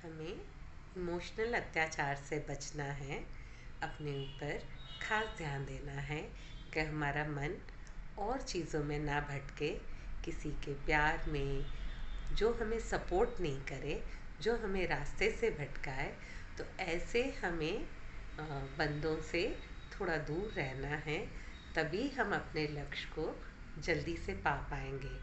हमें इमोशनल अत्याचार से बचना है। अपने ऊपर खास ध्यान देना है कि हमारा मन और चीज़ों में ना भटके, किसी के प्यार में जो हमें सपोर्ट नहीं करे, जो हमें रास्ते से भटकाए। तो ऐसे हमें बंदों से थोड़ा दूर रहना है, तभी हम अपने लक्ष्य को जल्दी से पा पाएंगे।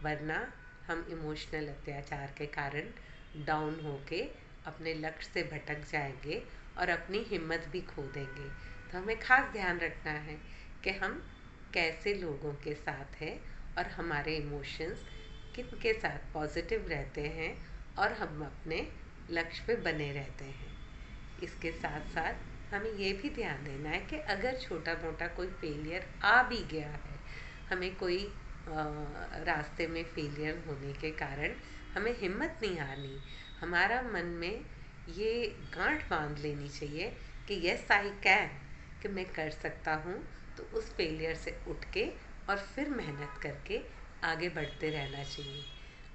वरना हम इमोशनल अत्याचार के कारण डाउन होके अपने लक्ष्य से भटक जाएंगे और अपनी हिम्मत भी खो देंगे। तो हमें खास ध्यान रखना है कि हम कैसे लोगों के साथ हैं और हमारे इमोशंस किन के साथ पॉजिटिव रहते हैं और हम अपने लक्ष्य पे बने रहते हैं। इसके साथ साथ हमें ये भी ध्यान देना है कि अगर छोटा मोटा कोई फेलियर आ भी गया है, हमें कोई रास्ते में फेलियर होने के कारण हमें हिम्मत नहीं हारनी। हमारा मन में ये गांठ बांध लेनी चाहिए कि यस आई कैन, कि मैं कर सकता हूँ। तो उस फेलियर से उठ के और फिर मेहनत करके आगे बढ़ते रहना चाहिए।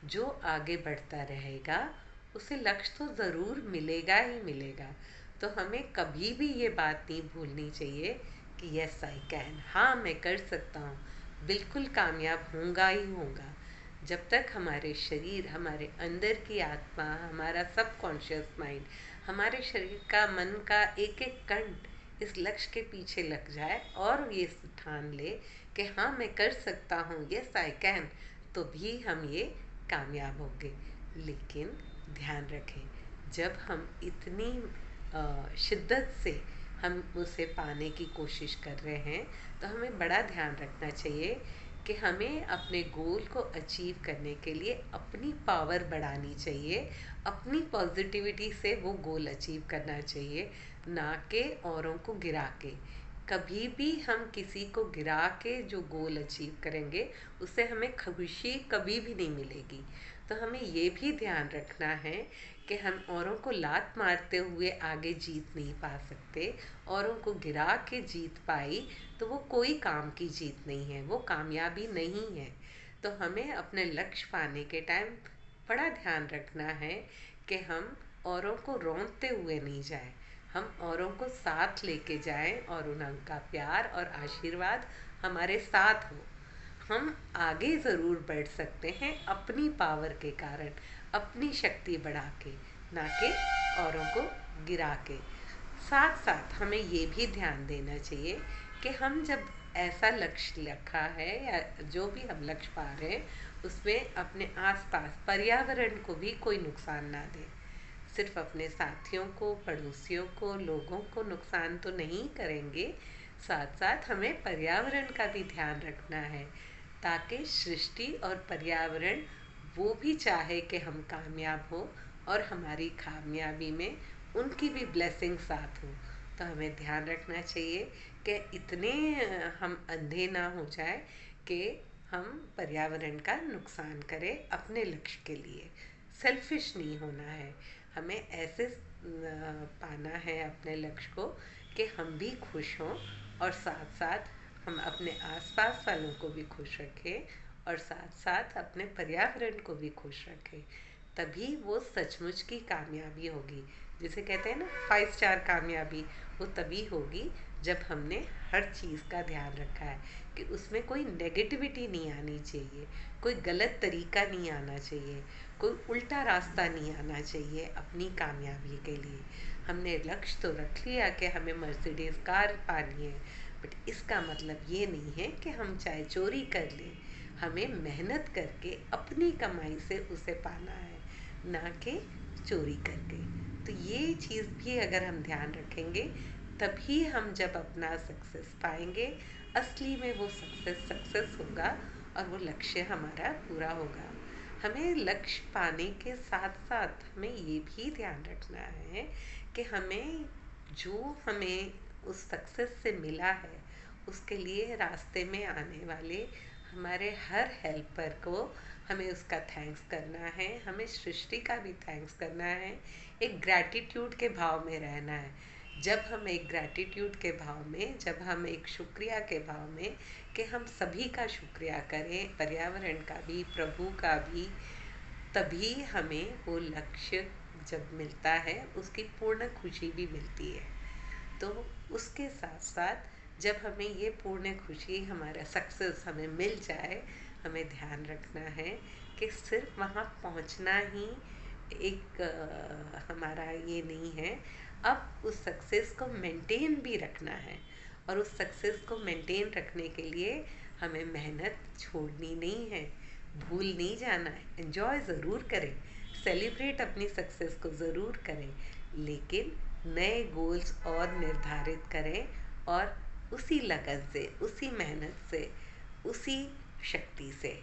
जो आगे बढ़ता रहेगा उसे लक्ष्य तो ज़रूर मिलेगा ही मिलेगा। तो हमें कभी भी ये बात नहीं भूलनी चाहिए कि यस आई कैन, हाँ मैं कर सकता हूँ, बिल्कुल कामयाब होऊंगा ही होऊंगा। जब तक हमारे शरीर, हमारे अंदर की आत्मा, हमारा सबकॉन्शियस माइंड, हमारे शरीर का, मन का एक एक कण इस लक्ष्य के पीछे लग जाए और ये ठान ले कि हाँ मैं कर सकता हूँ, यस आई कैन, तो भी हम ये कामयाब होंगे। लेकिन ध्यान रखें, जब हम इतनी शिद्दत से हम उसे पाने की कोशिश कर रहे हैं, तो हमें बड़ा ध्यान रखना चाहिए कि हमें अपने गोल को अचीव करने के लिए अपनी पावर बढ़ानी चाहिए। अपनी पॉजिटिविटी से वो गोल अचीव करना चाहिए, ना कि औरों को गिरा के। कभी भी हम किसी को गिरा के जो गोल अचीव करेंगे, उससे हमें खुशी कभी भी नहीं मिलेगी। तो हमें ये भी ध्यान रखना है कि हम औरों को लात मारते हुए आगे जीत नहीं पा सकते। औरों को गिरा के जीत पाई तो वो कोई काम की जीत नहीं है, वो कामयाबी नहीं है। तो हमें अपने लक्ष्य पाने के टाइम बड़ा ध्यान रखना है कि हम औरों को रौंदते हुए नहीं जाए, हम औरों को साथ लेके जाएं और उनका प्यार और आशीर्वाद हमारे साथ हो। हम आगे ज़रूर बढ़ सकते हैं अपनी पावर के कारण, अपनी शक्ति बढ़ा के, ना कि औरों को गिरा के। साथ साथ हमें ये भी ध्यान देना चाहिए कि हम जब ऐसा लक्ष्य रखा है या जो भी हम लक्ष्य पा रहे हैं, उसमें अपने आसपास पर्यावरण को भी कोई नुकसान ना दें। सिर्फ अपने साथियों को, पड़ोसियों को, लोगों को नुकसान तो नहीं करेंगे, साथ साथ हमें पर्यावरण का भी ध्यान रखना है, ताकि सृष्टि और पर्यावरण वो भी चाहे कि हम कामयाब हो और हमारी कामयाबी में उनकी भी ब्लेसिंग साथ हो। तो हमें ध्यान रखना चाहिए कि इतने हम अंधे ना हो जाए कि हम पर्यावरण का नुकसान करें अपने लक्ष्य के लिए। सेल्फिश नहीं होना है, हमें ऐसे पाना है अपने लक्ष्य को कि हम भी खुश हों और साथ साथ हम अपने आसपास वालों को भी खुश रखें और साथ साथ अपने पर्यावरण को भी खुश रखें। तभी वो सचमुच की कामयाबी होगी। जिसे कहते हैं ना 5 स्टार कामयाबी, वो तभी होगी जब हमने हर चीज़ का ध्यान रखा है कि उसमें कोई नेगेटिविटी नहीं आनी चाहिए, कोई गलत तरीका नहीं आना चाहिए, कोई उल्टा रास्ता नहीं आना चाहिए अपनी कामयाबी के लिए। हमने लक्ष्य तो रख लिया कि हमें मर्सिडीज़ कार पानी है, बट इसका मतलब ये नहीं है कि हम चाहे चोरी कर लें। हमें मेहनत करके अपनी कमाई से उसे पाना है, ना कि चोरी करके। तो ये चीज़ भी अगर हम ध्यान रखेंगे, तभी हम जब अपना सक्सेस पाएंगे, असली में वो सक्सेस सक्सेस होगा और वो लक्ष्य हमारा पूरा होगा। हमें लक्ष्य पाने के साथ साथ हमें ये भी ध्यान रखना है कि हमें जो हमें उस सक्सेस से मिला है, उसके लिए रास्ते में आने वाले हमारे हर हेल्पर को हमें उसका थैंक्स करना है, हमें सृष्टि का भी थैंक्स करना है। एक ग्रैटिट्यूड के भाव में रहना है। जब हम एक ग्रैटिट्यूड के भाव में, जब हम एक शुक्रिया के भाव में कि हम सभी का शुक्रिया करें, पर्यावरण का भी, प्रभु का भी, तभी हमें वो लक्ष्य जब मिलता है उसकी पूर्ण खुशी भी मिलती है। तो उसके साथ साथ जब हमें ये पूर्ण खुशी, हमारा सक्सेस हमें मिल जाए, हमें ध्यान रखना है कि सिर्फ वहाँ पहुँचना ही एक हमारा ये नहीं है। अब उस सक्सेस को मेंटेन भी रखना है, और उस सक्सेस को मेंटेन रखने के लिए हमें मेहनत छोड़नी नहीं है, भूल नहीं जाना है। एंजॉय ज़रूर करें, सेलिब्रेट अपनी सक्सेस को ज़रूर करें, लेकिन नए गोल्स और निर्धारित करें, और उसी लगन से, उसी मेहनत से, उसी शक्ति से,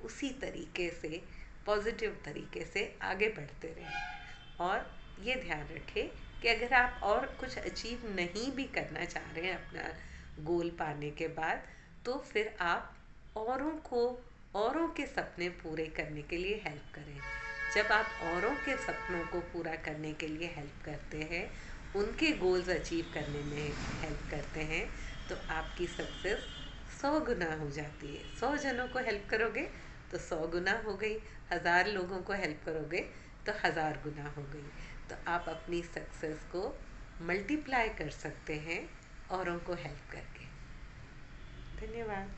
उसी तरीके से, पॉजिटिव तरीके से आगे बढ़ते रहें। और ये ध्यान रखें कि अगर आप और कुछ अचीव नहीं भी करना चाह रहे हैं अपना गोल पाने के बाद, तो फिर आप औरों को, औरों के सपने पूरे करने के लिए हेल्प करें। जब आप औरों के सपनों को पूरा करने के लिए हेल्प करते हैं, उनके गोल्स अचीव करने में हेल्प करते हैं, तो आपकी सक्सेस 100 गुना हो जाती है। 100 जनों को हेल्प करोगे तो 100 गुना हो गई, 1000 लोगों को हेल्प करोगे तो 1000 गुना हो गई। तो आप अपनी सक्सेस को मल्टीप्लाई कर सकते हैं औरों को हेल्प करके। धन्यवाद।